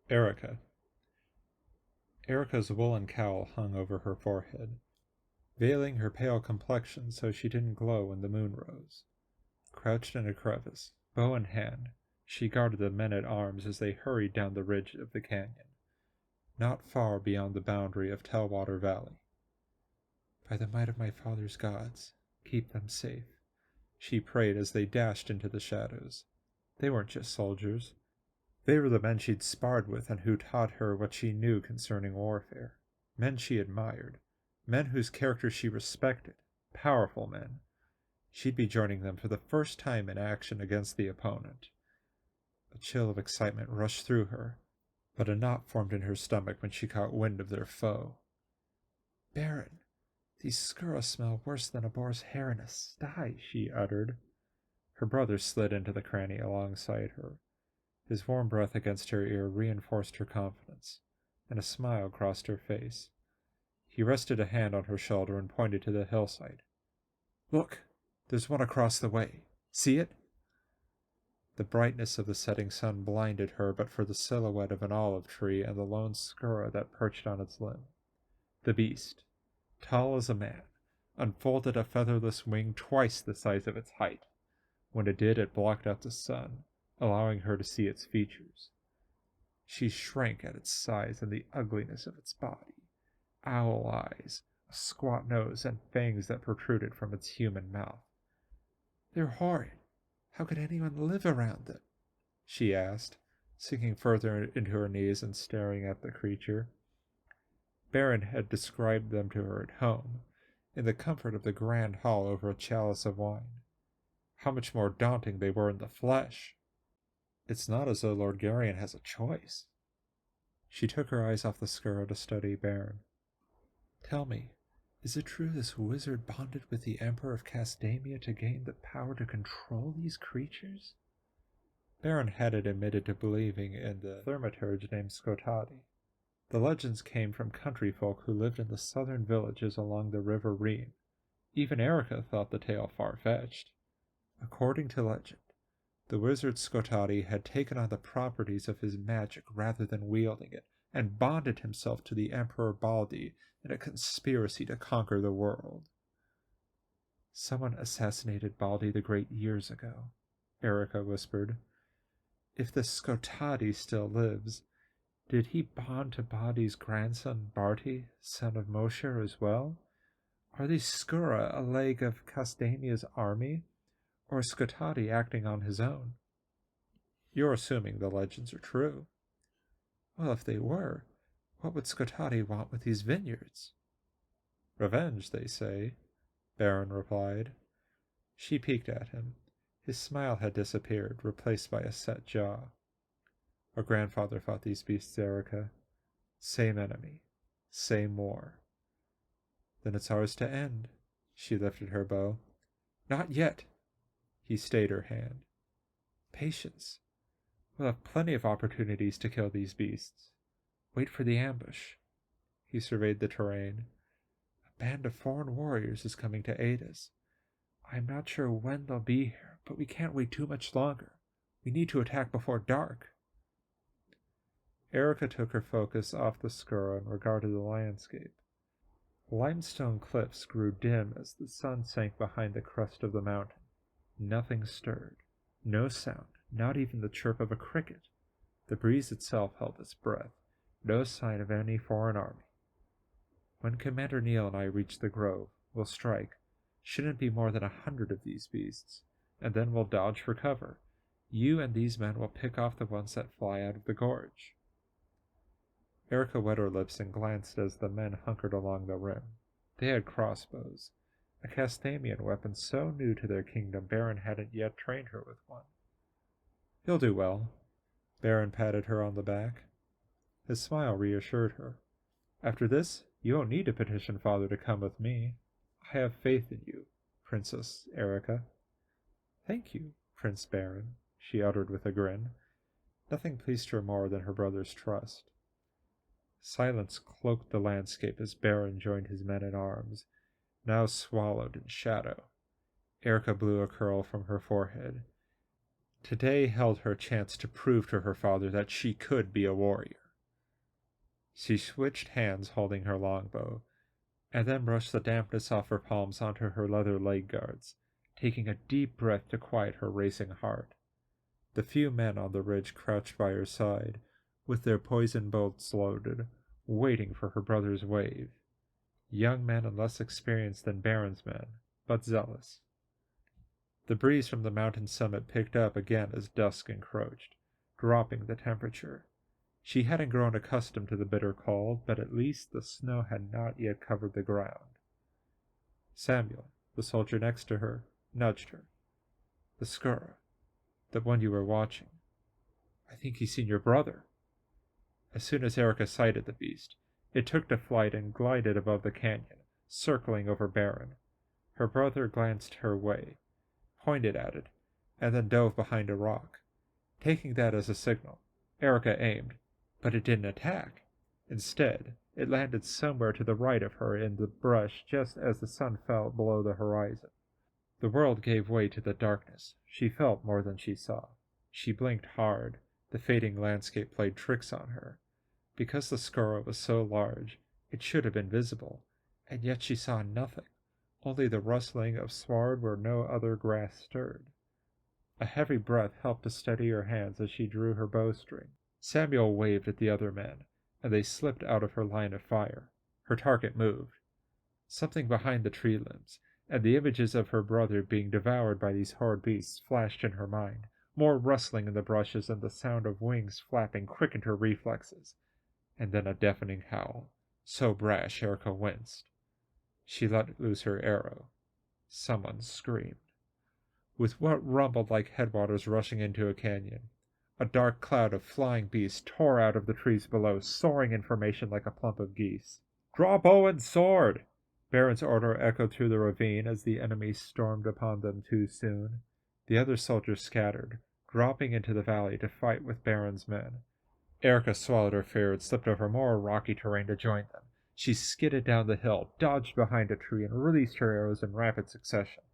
Erica. Erica's woolen cowl hung over her forehead, veiling her pale complexion so she didn't glow when the moon rose. Crouched in a crevice, bow in hand, she guarded the men-at-arms as they hurried down the ridge of the canyon, not far beyond the boundary of Tellwater Valley. By the might of my father's gods, keep them safe, she prayed as they dashed into the shadows. They weren't just soldiers. They were the men she'd sparred with and who taught her what she knew concerning warfare. Men she admired. Men whose character she respected. Powerful men. She'd be joining them for the first time in action against the opponent. A chill of excitement rushed through her, but a knot formed in her stomach when she caught wind of their foe. Baron, these skura smell worse than a boar's hair in a sty, she uttered. Her brother slid into the cranny alongside her. His warm breath against her ear reinforced her confidence, and a smile crossed her face. He rested a hand on her shoulder and pointed to the hillside. Look, there's one across the way. See it? The brightness of the setting sun blinded her but for the silhouette of an olive tree and the lone skura that perched on its limb. The beast, tall as a man, unfolded a featherless wing twice the size of its height. When it did, it blocked out the sun, allowing her to see its features. She shrank at its size and the ugliness of its body. Owl eyes, a squat nose, and fangs that protruded from its human mouth. They're horrid. How could anyone live around them? She asked, sinking further into her knees and staring at the creature. Baron had described them to her at home, in the comfort of the grand hall over a chalice of wine. How much more daunting they were in the flesh! It's not as though Lord Garion has a choice. She took her eyes off the skura to study Baron. Tell me, is it true this wizard bonded with the Emperor of Castamia to gain the power to control these creatures? Baron hadn't admitted to believing in the thaumaturge named Skotati. The legends came from country folk who lived in the southern villages along the river Rhine. Even Erica thought the tale far-fetched. According to legend, the wizard Skotati had taken on the properties of his magic rather than wielding it, and bonded himself to the Emperor Baldi in a conspiracy to conquer the world. Someone assassinated Baldi the Great years ago, Erica whispered. If the Skotati still lives, did he bond to Baldi's grandson Barty, son of Mosher, as well? Are these skura a leg of Castamia's army, or Skotati acting on his own? You're assuming the legends are true. Well, if they were, what would Skotati want with these vineyards? Revenge, they say, Baron replied. She peeked at him. His smile had disappeared, replaced by a set jaw. Our grandfather fought these beasts, Erica. Same enemy. Same war. Then it's ours to end. She lifted her bow. Not yet. He stayed her hand. Patience. We'll have plenty of opportunities to kill these beasts. Wait for the ambush. He surveyed the terrain. A band of foreign warriors is coming to aid us. I'm not sure when they'll be here, but we can't wait too much longer. We need to attack before dark. Erica took her focus off the skura and regarded the landscape. The limestone cliffs grew dim as the sun sank behind the crest of the mountain. Nothing stirred. No sound, not even the chirp of a cricket. The breeze itself held its breath. No sign of any foreign army. When Commander Neil and I reach the grove, we'll strike. Shouldn't be more than 100 of these beasts, and then we'll dodge for cover. You and these men will pick off the ones that fly out of the gorge. Erica wet her lips and glanced as the men hunkered along the rim. They had crossbows, a Castamian weapon so new to their kingdom Baron hadn't yet trained her with one. You'll do well. Baron patted her on the back. His smile reassured her. After this, you won't need to petition Father to come with me. I have faith in you, Princess Erica. Thank you, Prince Baron, she uttered with a grin. Nothing pleased her more than her brother's trust. Silence cloaked the landscape as Baron joined his men-at-arms, now swallowed in shadow. Erica blew a curl from her forehead. Today held her chance to prove to her father that she could be a warrior. She switched hands holding her longbow, and then brushed the dampness off her palms onto her leather leg guards, taking a deep breath to quiet her racing heart. The few men on the ridge crouched by her side, with their poison bolts loaded, waiting for her brother's wave. Young men and less experienced than Baron's men, but zealous. The breeze from the mountain summit picked up again as dusk encroached, dropping the temperature. She hadn't grown accustomed to the bitter cold, but at least the snow had not yet covered the ground. Samuel, the soldier next to her, nudged her. "The Skura, the one you were watching. I think he's seen your brother." As soon as Erica sighted the beast, it took to flight and glided above the canyon, circling over Baron. Her brother glanced her way, pointed at it, and then dove behind a rock. Taking that as a signal, Erica aimed, but it didn't attack. Instead, it landed somewhere to the right of her in the brush just as the sun fell below the horizon. The world gave way to the darkness. She felt more than she saw. She blinked hard. The fading landscape played tricks on her. Because the Skura was so large, it should have been visible, and yet she saw nothing, only the rustling of sward where no other grass stirred. A heavy breath helped to steady her hands as she drew her bowstring. Samuel waved at the other men, and they slipped out of her line of fire. Her target moved. Something behind the tree limbs, and the images of her brother being devoured by these horrid beasts flashed in her mind. More rustling in the brushes and the sound of wings flapping quickened her reflexes. And then a deafening howl, so brash Erica winced. She let loose her arrow. Someone screamed. With what rumbled like headwaters rushing into a canyon, a dark cloud of flying beasts tore out of the trees below, soaring in formation like a clump of geese. "Draw bow and sword!" Baron's order echoed through the ravine as the enemy stormed upon them too soon. The other soldiers scattered, dropping into the valley to fight with Baron's men. Erica swallowed her fear and slipped over more rocky terrain to join them. She skidded down the hill, dodged behind a tree, and released her arrows in rapid succession.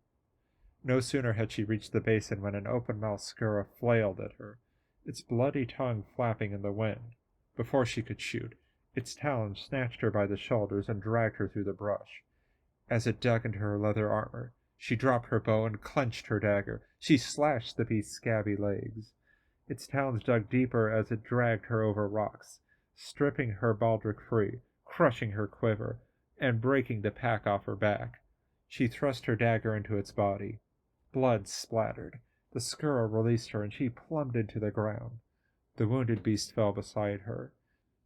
No sooner had she reached the basin when an open-mouthed Skura flailed at her, its bloody tongue flapping in the wind. Before she could shoot, its talons snatched her by the shoulders and dragged her through the brush. As it dug into her leather armor, she dropped her bow and clenched her dagger. She slashed the beast's scabby legs. Its talons dug deeper as it dragged her over rocks, stripping her baldric free, crushing her quiver, and breaking the pack off her back. She thrust her dagger into its body. Blood splattered. The Skura released her, and she plummeted to the ground. The wounded beast fell beside her.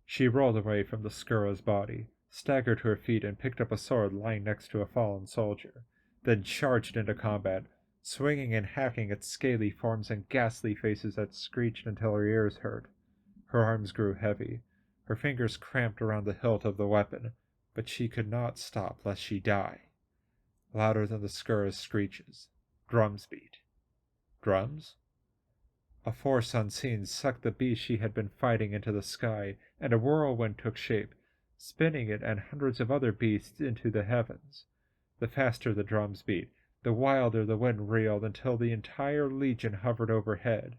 She rolled away from the Skura's body, staggered to her feet, and picked up a sword lying next to a fallen soldier, then charged into combat, swinging and hacking at scaly forms and ghastly faces that screeched until her ears hurt. Her arms grew heavy. Her fingers cramped around the hilt of the weapon, but she could not stop lest she die. Louder than the Skura's screeches, drums beat. Drums? A force unseen sucked the beast she had been fighting into the sky, and a whirlwind took shape, spinning it and hundreds of other beasts into the heavens. The faster the drums beat, the wilder the wind reeled until the entire legion hovered overhead.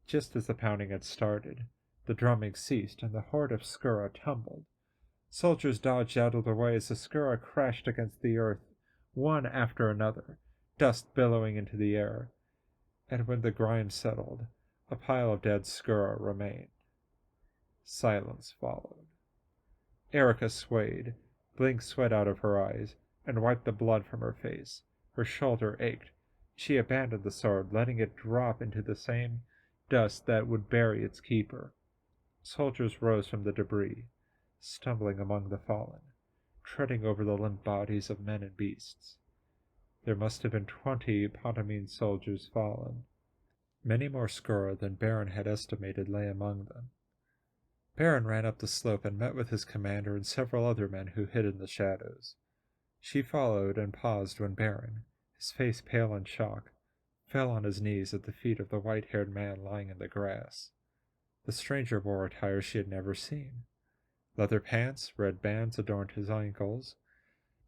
Just as the pounding had started, the drumming ceased and the horde of Skura tumbled. Soldiers dodged out of the way as the Skura crashed against the earth, one after another, dust billowing into the air. And when the grime settled, a pile of dead Skura remained. Silence followed. Erica swayed, blinked sweat out of her eyes, and wiped the blood from her face. Her shoulder ached. She abandoned the sword, letting it drop into the same dust that would bury its keeper. Soldiers rose from the debris, stumbling among the fallen, treading over the limp bodies of men and beasts. There must have been 20 Potamine soldiers fallen. Many more Skura than Baron had estimated lay among them. Baron ran up the slope and met with his commander and several other men who hid in the shadows. She followed and paused when Baron, his face pale in shock, fell on his knees at the feet of the white-haired man lying in the grass. The stranger wore attire she had never seen. Leather pants, red bands adorned his ankles,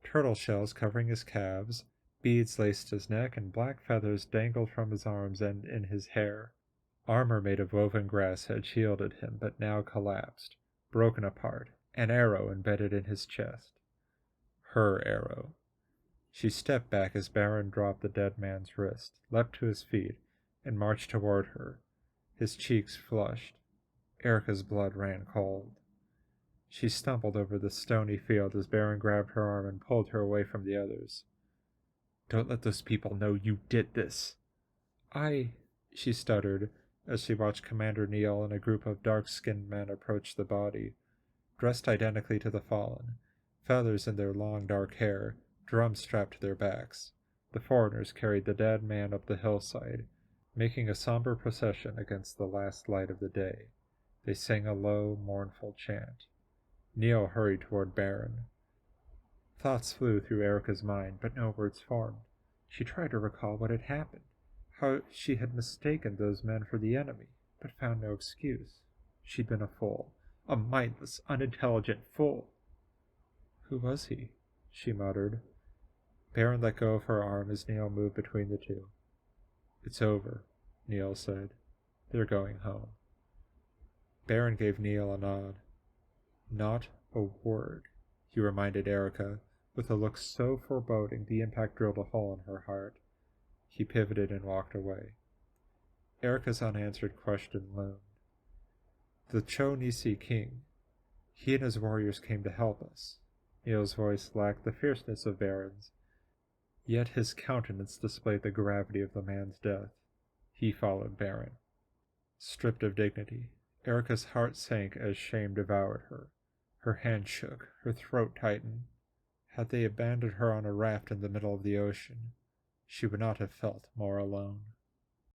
turtle shells covering his calves, Beads laced his neck, and black feathers dangled from his arms and in his hair. Armor made of woven grass had shielded him, but now collapsed, broken apart, an arrow embedded in his chest. Her arrow. She stepped back as Baron dropped the dead man's wrist, leapt to his feet, and marched toward her. His cheeks flushed. Erica's blood ran cold. She stumbled over the stony field as Baron grabbed her arm and pulled her away from the others. "Don't let those people know you did this." She stuttered, as she watched Commander Neil and a group of dark-skinned men approach the body, dressed identically to the fallen, feathers in their long dark hair, drums strapped to their backs. The foreigners carried the dead man up the hillside, making a somber procession against the last light of the day. They sang a low, mournful chant. Neil hurried toward Baron. Thoughts flew through Erica's mind, but no words formed. She tried to recall what had happened, how she had mistaken those men for the enemy, but found no excuse. She'd been a fool, a mindless, unintelligent fool. "Who was he?" she muttered. Baron let go of her arm as Neil moved between the two. "It's over," Neil said. "They're going home." Baron gave Neil a nod. "Not a word," he reminded Erica, with a look so foreboding the impact drilled a hole in her heart. He pivoted and walked away. Erica's unanswered question loomed. "The Nisi king. He and his warriors came to help us." Neil's voice lacked the fierceness of Baron's, yet his countenance displayed the gravity of the man's death. He followed Baron. Stripped of dignity, Erica's heart sank as shame devoured her. Her hand shook, her throat tightened. Had they abandoned her on a raft in the middle of the ocean, she would not have felt more alone.